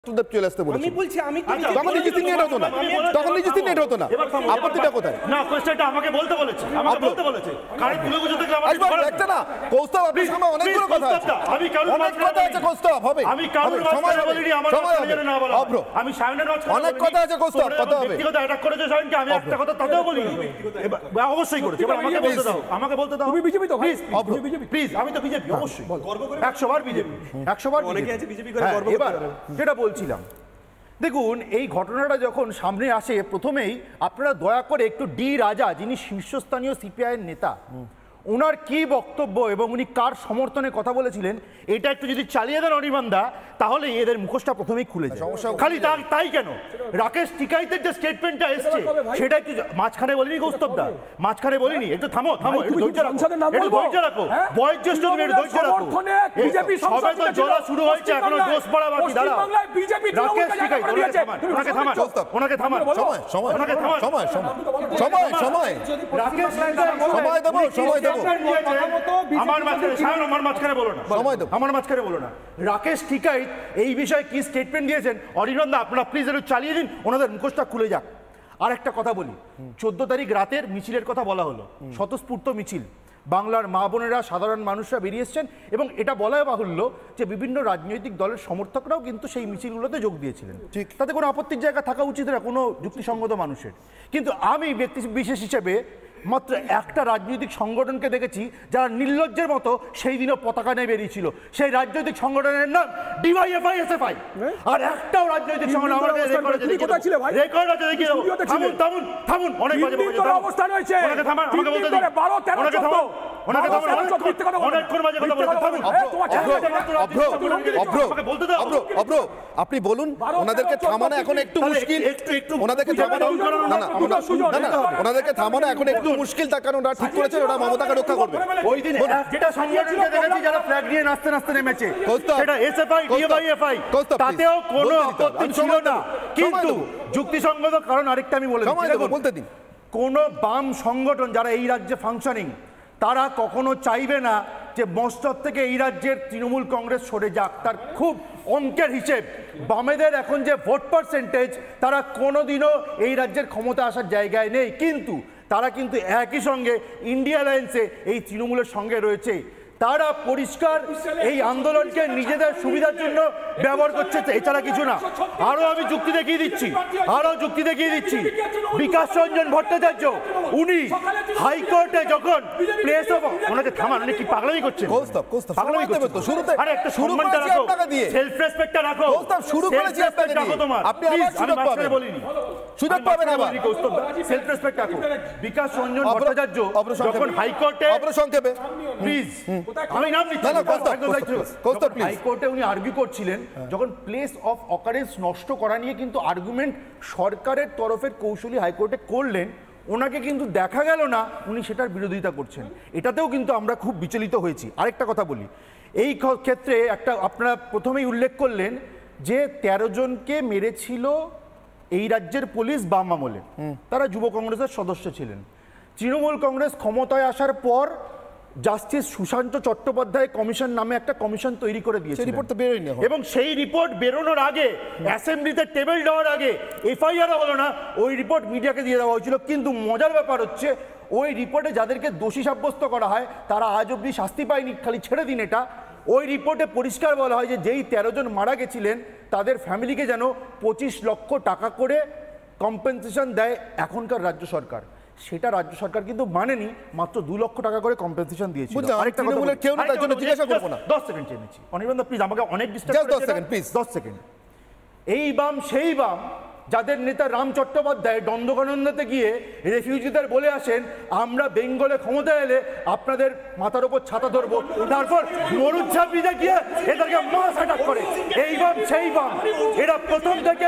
চলে আসতে বলেছি। আমি বলছি আমি তখন নিজে তিনি এটা হতো না, তখন নিজে তিনি এটা হতো না। আপত্তিটা কোথায়? না, কোশ্চেনটা আমাকে বলতে বলেছে, আমাকে বলতে বলেছে। কারণ তুলে বুঝতে গেলে আমাকে একটা না কৌস্তব আপনার সামনে অনেকগুলো কথা আছে। আমি কারোর অনেক কথা আছে কৌস্তব হবে। আমি কারোর মাঝখানে বলিনি, আমার মাঝখানে না বলা। আমি সায়নের মাঝখানে অনেক কথা আছে কৌস্তব, কথা হবে। ব্যক্তিগত অ্যাটাক করেছে সায়নকে, আমি একটা কথা তাতেও বলিনি। অবশ্যই করেছে। এবার আমাকে বলতে দাও, আমাকে বলতে দাও। তুমি বিজেপি তো ভাই, প্লিজ, আমি তো বিজেপি অবশ্যই 100 বার বিজেপি, 100 বার অনেকে আছে বিজেপি করে গর্ব এবার যেটা বলছিলাম, দেখুন এই ঘটনাটা যখন সামনে আসে প্রথমেই আপনারা দয়া করে একটু ডি রাজা, যিনি শীর্ষস্থানীয় সিপিআইয়ের নেতা, ওনার কি বক্তব্য এবং উনি কার সমর্থনে কথা বলেছিলেন এটা একটু যদি চালিয়ে দেন অনির্বাণদা, তাহলে এদের মুখোশটা প্রথমেই খুলে যায়। খালি তাই কেন, রাকেশ টিকাইতের যে স্টেটমেন্টটা এসছে সেটা একটু মাঝখানে বলিনি কৌস্তবদা, মাঝখানে বলিনি, একটু থামো একটু ধৈর্য রাখো, বয়োজ্যেষ্ঠ তুমি একটু ধৈর্য রাখো। সবে তো জলা শুরু হয়েছে, এখনো দোষ পড়া বাকি। দাঁড়াও, রাকেশ টিকাইত ওনাকে থামান, ওনাকে থামান, সময় ওনাকে থামান, সময় সময় সময় রাকেশ সময় দেবো, সময় দেবো। আমার মাঝখানে বলো না, আমার মাঝখানে বলো না। রাকেশ টিকাইত এই বিষয়ে কি স্টেটমেন্ট দিয়েছেন অনির্বাণদা, আপনারা প্লিজ একটু চালিয়ে দিন, ওনাদের মুখোশটা খুলে যাক। আর একটা কথা বলি, 14 তারিখ রাতের মিছিলের কথা বলা হলো, স্বতঃস্ফূর্ত মিছিল, বাংলার মা বোনেরা সাধারণ মানুষরা বেরিয়ে এসছেন এবং এটা বলাই বাহুল্য যে বিভিন্ন রাজনৈতিক দলের সমর্থকরাও কিন্তু সেই মিছিলগুলোতে যোগ দিয়েছিলেন। ঠিক, তাতে কোনো আপত্তির জায়গা থাকা উচিত না কোনো যুক্তিসঙ্গত মানুষের। কিন্তু আমি ব্যক্তি বিশেষ হিসেবে মাত্র একটা রাজনৈতিক সংগঠনকে দেখেছি যারা নির্লজ্জের মতো সেই দিনও পতাকা নিয়ে বেরিয়েছিল, সেই রাজনৈতিক সংগঠনের নাম ডিওয়াইএফআই এসএফআই। আর একটাও রাজনৈতিক সংগঠন আমাকে রেকর্ড আছে, রেকর্ড আছে, দেখিয়ে দাও। থামুন থামুন থামুন, অনেক বাজে অবস্থান হয়েছে, ওনাকে থামান, আমাকে বলতে দিন, ওনাকে থামান, ওনাকে থামান, অনেকক্ষণ বাজে কথা বলেছেন। থামুন, অভ্র আপনি বলুন, ওনাদেরকে থামানো এখন একটু মুশকিল, ওনাদেরকে থামানো ওনাদেরকে থামানো এখন একটু মুশকিল, তার কারণ ওরা ঠিক করেছে ওরা মমতাকে রক্ষা করবে। ওই দিন একটা সংগঠনকে দেখেছি যারা ফ্ল্যাগ নিয়ে নাচতে নাচতে নেমেছে, সেটা এসএফআই ডিওয়াইএফআই, তাতেও কোনো আপত্তি ছিল না। কিন্তু যুক্তিসঙ্গত কারণ আরেকটা আমি বলতে দিন, কোন বাম সংগঠন যারা এই রাজ্যে ফাংশনিং তারা কখনো চাইবে না যে মস্তক থেকে এই রাজ্যের তৃণমূল কংগ্রেস সরে যাক। তার খুব অঙ্কের হিসেব, বামেদের এখন যে ভোট পার্সেন্টেজ, তারা কোনোদিনও এই রাজ্যের ক্ষমতা আসার জায়গায় নেই, কিন্তু তারা কিন্তু একই সঙ্গে ইন্ডিয়া অ্যালায়েন্সে এই তৃণমূলের সঙ্গে রয়েছে। তারা পরিষ্কার এই আন্দোলনকে নিজেদের সুবিধার জন্য ব্যবহার করছে, এছাড়া কিছু না। আরো আমি যুক্তি দেখিয়ে দিচ্ছি, বিকাশ রঞ্জন ভট্টাচার্য উনি হাইকোর্টে যখন প্লেস অফ, ওনাকে থামান, উনি কি পাগলামি করছেন? পাগলামি করছেন তো, শুরুতে আরে একটা সম্মানটা রাখো, সেলফ রেসপেক্টটা রাখো। শুরু করেছি আপনাকে দিয়ে, তোমার আপনি আবার সুযোগ পাবেন, বলিনি সুযোগ পাবেন আবার। সেলফ রেসপেক্ট রাখো। বিকাশ রঞ্জন ভট্টাচার্য যখন হাইকোর্টে, সংক্ষেপে প্লিজ আমি নাম নিচ্ছি, হাইকোর্টে উনি আর্গুমেন্ট করছিলেন যখন প্লেস অফ অকারেন্স নষ্ট করা নিয়ে কিন্তু আর্গুমেন্ট সরকারের তরফের কৌশলী হাইকোর্টে করলেন, ওনাকে কিন্তু দেখা গেল না উনি সেটার বিরোধিতা করছেন। এটাতেও কিন্তু আমরা খুব বিচলিত হয়েছি। আরেকটা কথা বলি, এই ক্ষেত্রে একটা আপনারা প্রথমেই উল্লেখ করলেন যে 13 জনকে মেরেছিল এই রাজ্যের পুলিশ বাম আমলে, তারা যুব কংগ্রেসের সদস্য ছিলেন। তৃণমূল কংগ্রেস ক্ষমতায় আসার পর জাস্টিস সুশান্ত চট্টোপাধ্যায় কমিশন নামে একটা কমিশন তৈরি করে দিয়েছে, রিপোর্ট তো বেরোয়নি, এবং সেই রিপোর্ট বেরোনোর আগে অ্যাসেম্বলিতে টেবিল দেওয়ার আগে এফআইআর হলো না, ওই রিপোর্ট মিডিয়াকে দিয়ে দেওয়া হয়েছিল। কিন্তু মজার ব্যাপার হচ্ছে ওই রিপোর্টে যাদেরকে দোষী সাব্যস্ত করা হয় তারা আজ অবধি শাস্তি পায়নি, খালি ছেড়ে দিন এটা। ওই রিপোর্টে পরিষ্কার বলা হয় যে যেই 13 জন মারা গেছিলেন তাদের ফ্যামিলিকে যেন 25 লক্ষ টাকা করে কম্পেনসেশন দেয় এখনকার রাজ্য সরকার। সেটা রাজ্য সরকার কিন্তু মানেনি, মাত্র 2 লক্ষ টাকা করে কম্পেনসেশন দিয়েছিল। আরেকটা কথা বলে কেউ না, তার জন্য জিজ্ঞাসা করব না, 10 সেকেন্ড চেয়েছি অনির্বাণদা, প্লিজ আমাকে অনেক ডিস্টার্ব করেছেন, 10 সেকেন্ড প্লিজ, 10 সেকেন্ড। এই বাম সেই বাম যাদের নেতা রাম চট্টোপাধ্যায় দ্বন্দ্বকানন্দতে গিয়ে রেফিউজিদের বলে আসেন আমরা বেঙ্গলে ক্ষমতা এলে আপনাদের মাথার উপর ছাতা ধরবো, তারপর মরুচ্ছাপিতে গিয়ে এদেরকে মাস অ্যাটাক করে। এই বাম সেই বাম, এরা প্রথম থেকে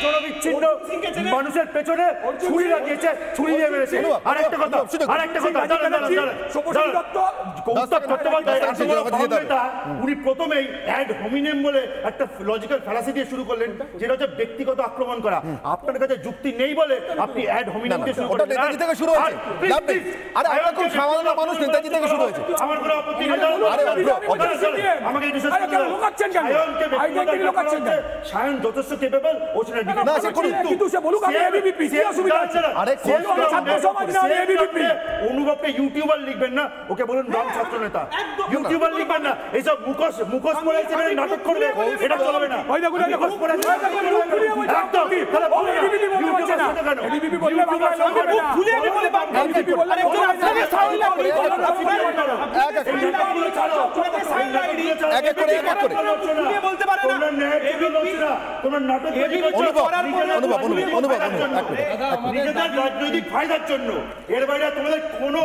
জনবিচ্ছিন্ন মানুষের পেছনে ছুরি লাগিয়েছে, ছুরি দিয়ে মেরেছে। আরেকটা কথা উনি প্রথমেই অ্যাড হোমিনেম বলে একটা লজিক্যাল ফ্যালাসি দিয়ে শুরু করলেন, যেটা হচ্ছে ব্যক্তিগত আক্রমণ করা। আপনার কাছে যুক্তি নেই বলে আপনি অ্যাড হোমিনেম দিয়ে শুরু ওটা করেছেন। নেতাজি থেকে শুরু হয়েছে। আরে আমরা খুব সাধারণ মানুষ, নেতাজি থেকে শুরু হয়েছে। আমার কোনো আপত্তি নেই। আরে আমাকে আরে কেন লোকাচ্ছেন কেন? আইডেন্টিটি লোকাচ্ছেন কেন? সায়ন যথেষ্ট কেপেবল ও সেটা না, সে করুন। কিন্তু সে বলুক আমি ABVP, কি অসুবিধা আছে? আরে ছাত্র সমাজ না, আমি ABVP। অনুভবকে ইউটিউবার লিখবেন না, ওকে বলুন বাম ছাত্র নেতা। ইউটিউবার লিখবেন না, এইসব মুখোশ পরে এসে নাটক করবে, এটা চলবে না। ওই দেখুন, মুখোশ পরে এসে মুখ খুলিয়ে বলছে একদম। তাহলে বলুন না, ABVP বলতে পারছে না। ইউটিউবার কেন? ABVP বললে বাংলায় লোক হবে না। ABVP বললে লোক হবে না। রাজনৈতিক ফায়দার জন্য এর বাইরে তোমাদের কোনো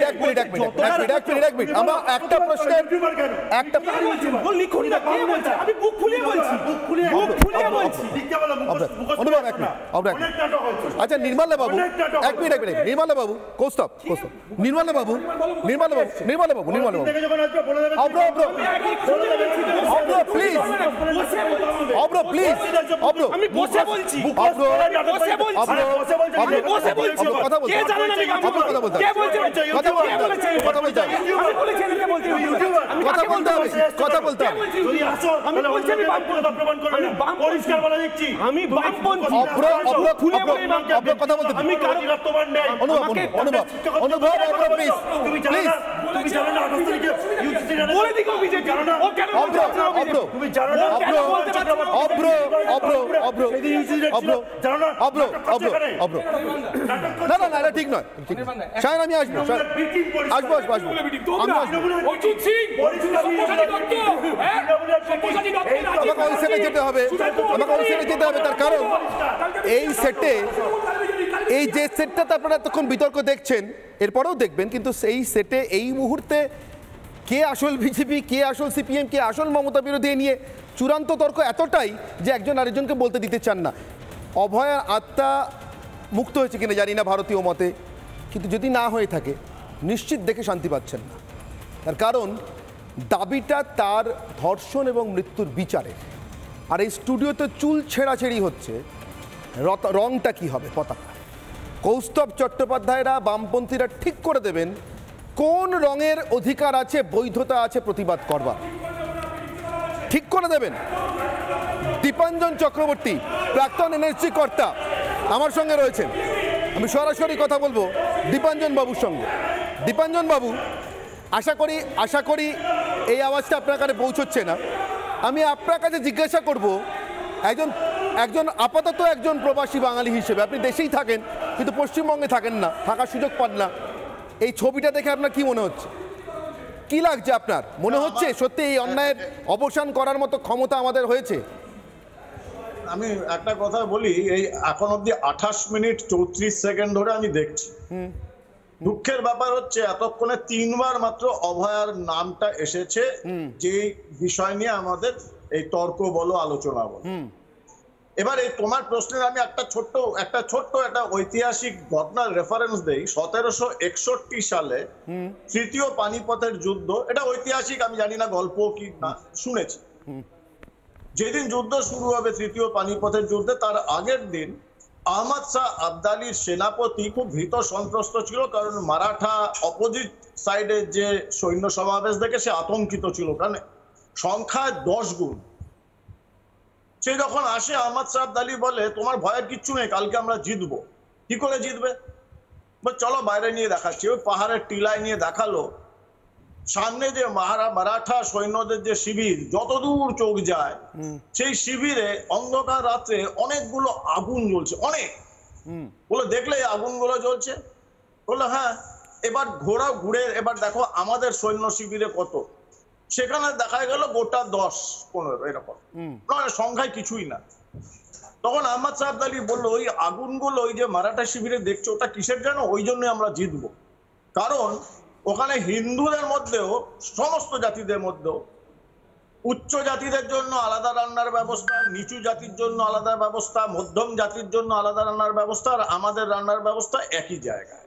এক মিনিট আমরা একটা প্রশ্নের একটা লিখুন না, কে বলছে? আমি বুক ফুলিয়ে বলছি। অনুভব এক মিনিট। আচ্ছা নির্মলা বাবু এক minute Nirmala Babu Kaustav Nirmala Babu please আমি বসে বলছি। কথা বলতে না ঠিক নয়। শায়ন আমি আসবো আমাকে ওই সেটে যেতে হবে তার কারণ এই সেটে এই যে সেটটাতে আপনারা এতক্ষণ বিতর্ক দেখছেন এরপরেও দেখবেন, কিন্তু সেই সেটে এই মুহূর্তে কে আসল বিজেপি, কে আসল সিপিএম, কে আসল মমতা বিরোধী নিয়ে চূড়ান্ত তর্ক এতটাই যে একজন আরেকজনকে বলতে দিতে চান না। অভয়ার আত্মা মুক্ত হয়েছে কিনা জানি না ভারতীয় মতে, কিন্তু যদি না হয়ে থাকে নিশ্চিত দেখে শান্তি পাচ্ছেন না। তার কারণ দাবিটা তার ধর্ষণ এবং মৃত্যুর বিচারে, আর এই স্টুডিওতে চুল ছেঁড়াছেড়ি হচ্ছে। রংটা কি হবে পতাকা? কৌস্তব চট্টোপাধ্যায়রা বামপন্থীরা ঠিক করে দেবেন কোন রঙের অধিকার আছে, বৈধতা আছে প্রতিবাদ করবার, ঠিক করে দেবেন। দীপাঞ্জন চক্রবর্তী প্রাক্তন এনএসজি কর্তা আমার সঙ্গে রয়েছেন, আমি সরাসরি কথা বলবো দীপাঞ্জন বাবুর সঙ্গে। দীপাঞ্জন বাবু, আশা করি এই আওয়াজটা আপনার কাছে পৌঁছচ্ছে না। আমি আপনার কাছে জিজ্ঞাসা করব, একজন আপাতত একজন প্রবাসী বাঙালি হিসেবে আপনি দেশেই থাকেন কিন্তু পশ্চিমবঙ্গে থাকেন না, থাকার সুযোগ পান না, এই ছবিটা দেখে আপনার কি মনে হচ্ছে, কি লাগছে আপনার? মনে হচ্ছে সত্যি এই অন্যায়ের অবসান করার মতো ক্ষমতা আমাদের হয়েছে? আমি একটা কথা বলি, এই এখন অব্দি 28 মিনিট 34 সেকেন্ড ধরে আমি দেখছি। দুঃখের ব্যাপার হচ্ছে এতক্ষণে 3 বার মাত্র অভয়ার নামটা এসেছে যে বিষয় নিয়ে আমাদের এই তর্ক বলো আলোচনা বলো। এবার এই তোমার প্রশ্নের আমি একটা ছোট্ট একটা ঐতিহাসিক ঘটনার রেফারেন্স দেই। 1761 সালে তৃতীয় পানিপথের যুদ্ধ, এটা ঐতিহাসিক, আমি জানি না গল্প কি না, শুনেছি। যেদিন যুদ্ধ শুরু হবে তৃতীয় পানিপথের যুদ্ধে, তার আগের দিন আহমদ শাহ আবদালির সেনাপতি খুব ভীত সন্ত্রস্ত ছিল, কারণ মারাঠা অপোজিট সাইডে যে সৈন্য সমাবেশ দেখে সে আতঙ্কিত ছিল, কারণ সংখ্যায় 10 গুণ। সে যখন আসে আহমদ শাহ আবদালি বলে তোমার ভয়ের কিচ্ছু নেই, কালকে আমরা জিতবো। কি করে জিতবে? চলো বাইরে নিয়ে দেখাচ্ছি। ওই পাহাড়ের টিলায় নিয়ে দেখালো, সামনে যে মারাঠা সৈন্যদের যে শিবির, যতদূর চোখ যায় সেই শিবিরে অন্ধকার রাত্রে অনেকগুলো আগুন জ্বলছে, অনেক। বলে দেখলে আগুনগুলো জ্বলছে? বললো হ্যাঁ। এবার ঘুরে এবার দেখো আমাদের সৈন্য শিবিরে কত। সেখানে দেখা গেল গোটা 10-15 এরকম, নয় সংখ্যায় কিছুই না। তখন আহমদ শাহ আবদালি বললো ওই আগুনগুলো ওই যে মারাঠা শিবিরে দেখছো ওটা কিসের জানো? ওই জন্য আমরা জিতবো, কারণ ওখানে হিন্দুদের মধ্যেও সমস্ত জাতিদের মধ্যেও উচ্চ জাতিদের জন্য আলাদা রান্নার ব্যবস্থা, নিচু জাতির জন্য আলাদা ব্যবস্থা, মধ্যম জাতির জন্য আলাদা রান্নার ব্যবস্থা, আর আমাদের রান্নার ব্যবস্থা একই জায়গায়।